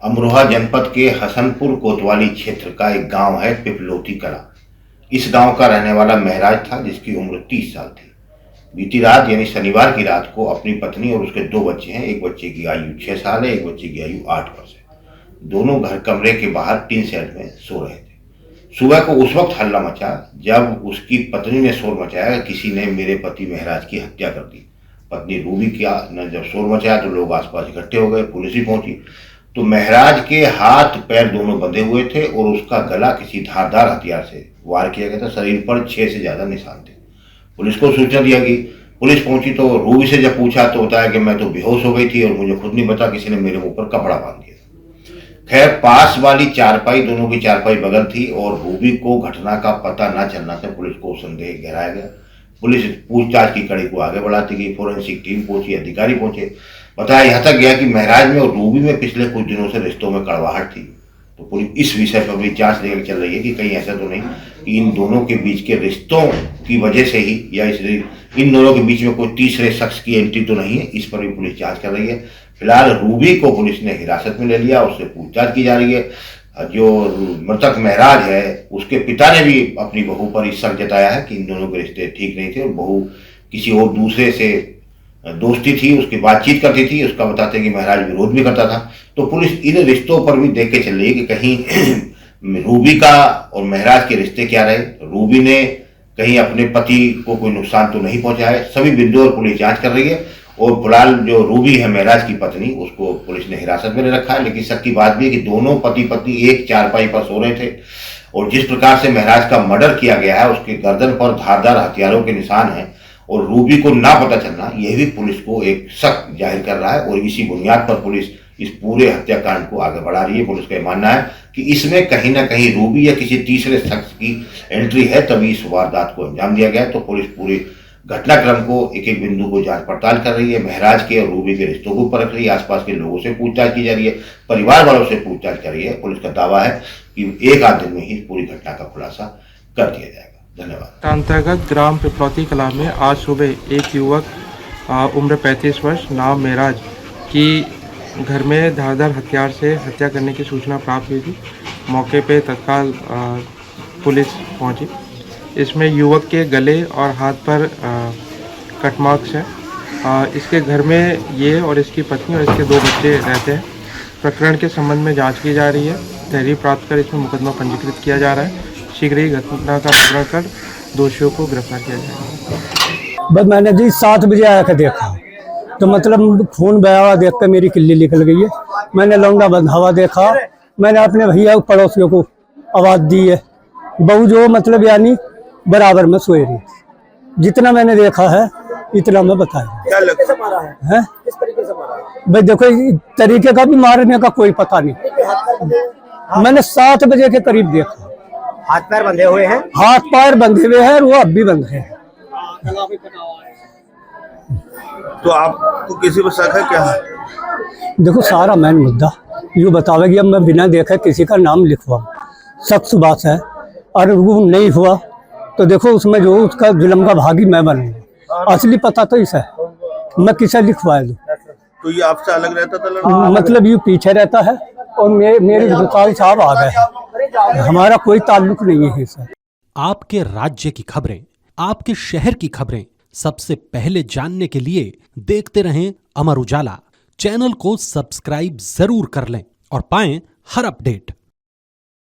अमरोहा जनपद के हसनपुर कोतवाली क्षेत्र का एक गांव है पिपलोती कला। इस गांव का रहने वाला महराज था, जिसकी उम्र 30 साल थी। बीती रात यानी शनिवार की रात को अपनी पत्नी और उसके 2 बच्चे हैं। एक बच्चे की आयु 6 साल है, एक बच्चे की आयु 8 वर्ष है। दोनों घर कमरे के बाहर टीन शेड में सो रहे थे। सुबह को उस वक्त हल्ला मचा जब उसकी पत्नी ने शोर मचाया, किसी ने मेरे पति महराज की हत्या कर दी। पत्नी रूबी ने जब शोर मचाया तो लोग आसपास इकट्ठे हो गए, पुलिस भी पहुंची। तो महराज के हाथ पैर दोनों बंधे हुए थे और उसका गला किसी धारदार हथियार से वार किया गया था। शरीर पर 6 से ज्यादा निशान थे। पुलिस को सूचना दिया गई। पुलिस पहुंची तो रूबी से जब पूछा तो बताया कि मैं तो बेहोश हो गई थी और मुझे खुद नहीं पता, किसी ने मेरे मुंह पर कपड़ा बांध दिया। खैर, पास वाली चारपाई, दोनों की चारपाई बगल थी और रूबी को घटना का पता न चलना से पुलिस को संदेह गहराया गया। पुलिस पूछताछ की कड़ी को आगे बढ़ाती गई। फोरेंसिक टीम पहुंची, अधिकारी पहुंचे। बताया यहाँ तक गया कि महराज में और रूबी में पिछले कुछ दिनों से रिश्तों में कड़वाहट थी। तो पुलिस इस विषय पर भी जांच लेकर चल रही है कि कहीं ऐसा तो नहीं कि इन दोनों के बीच के रिश्तों की वजह से ही या इन दोनों के बीच में कोई तीसरे शख्स की एंट्री तो नहीं है। इस पर भी पुलिस जांच कर रही है। फिलहाल रूबी को पुलिस ने हिरासत में ले लिया, उससे पूछताछ की जा रही है। जो मृतक महराज है, उसके पिता ने भी अपनी बहू पर इस शक जताया है कि इन दोनों के रिश्ते ठीक नहीं थे और बहू किसी और दूसरे से दोस्ती थी, उसकी बातचीत करती थी। उसका बताते हैं कि महराज विरोध भी करता था। तो पुलिस इन रिश्तों पर भी देख के चल रही है कि कहीं रूबी का और महराज के रिश्ते क्या रहे। रूबी ने कहीं अपने पति को कोई नुकसान तो नहीं पहुंचा है। सभी बिंदुओं पर पुलिस जांच कर रही है और फिलहाल जो रूबी है महराज की पत्नी, उसको पुलिस ने हिरासत में रखा है। लेकिन शक की बात भी है कि दोनों पति पत्नी एक चारपाई पर सो रहे थे और जिस प्रकार से महराज का मर्डर किया गया है, उसके गर्दन पर धारदार हथियारों के निशान हैं और रूबी को ना पता चलना, यह भी पुलिस को एक शक जाहिर कर रहा है और इसी बुनियाद पर पुलिस इस पूरे हत्याकांड को आगे बढ़ा रही है। पुलिस का यह मानना है कि इसमें कहीं ना कहीं रूबी या किसी तीसरे शख्स की एंट्री है, तभी इस वारदात को अंजाम दिया गया। तो पुलिस पूरी घटनाक्रम को एक एक बिंदु को जांच पड़ताल कर रही है। महराज के और रूबी के रिश्तों को परख रही है। आसपास के लोगों से पूछताछ की जा रही है, परिवार वालों से पूछताछ कर रही है। पुलिस का दावा है कि एक आध दिन में ही पूरी घटना का खुलासा कर दिया जाएगा। धन्यवाद। अंतर्गत ग्राम पिपलौती कला में आज सुबह एक युवक उम्र 35 वर्ष नाम महराज की घर में धारदार हथियार से हत्या करने की सूचना प्राप्त हुई थी। मौके पे तत्काल पुलिस पहुंची। इसमें युवक के गले और हाथ पर कट मार्क्स हैं। इसके घर में ये और इसकी पत्नी और इसके 2 बच्चे रहते हैं। प्रकरण के संबंध में जांच की जा रही है। तहरीर प्राप्त कर इसमें मुकदमा पंजीकृत किया जा रहा है। शीघ्र ही घटना का निवारण कर दोषियों को गिरफ्तार किया जाएगा। बस मैंने जी 7 बजे आकर देखा तो मतलब खून बहा हुआ देख कर मेरी किल्ली निकल गई है। मैंने लौंडा बंधा हुआ देखा। मैंने अपने भैया पड़ोसियों को आवाज़ दी है। बहू जो मतलब यानी बराबर में सोए रही। जितना मैंने देखा है इतना मैं बताया। क्या लगता है? किस तरीके से मारा है? भाई देखो, तरीके का भी मारने का कोई पता नहीं। मैंने 7 बजे के करीब देखा। हाथ पैर बंधे हुए हैं? हाथ पैर बंधे हुए हैं, वो अब भी बंधे हैं। तो आपको किसी पर शक है क्या है? देखो, सारा मैन मुद्दा यूँ बतावेगी। अब मैं बिना देखे किसी का नाम लिखवा, सख्त बात है। और वो नहीं हुआ तो देखो उसमें जो उसका जुल्म का भागी मैं बनूंगा। असली पता तो इसे मैं किसे लिखवा दूँ। तो ये आपसे अलग रहता था लड़का? मतलब ये पीछे रहता है और मेरे भूताल साहब आ गए। हमारा कोई ताल्लुक नहीं है सर। आपके राज्य की खबरें, आपके शहर की खबरें सबसे पहले जानने के लिए देखते रहें अमर उजाला। चैनल को सब्सक्राइब जरूर कर लें और पाएं हर अपडेट।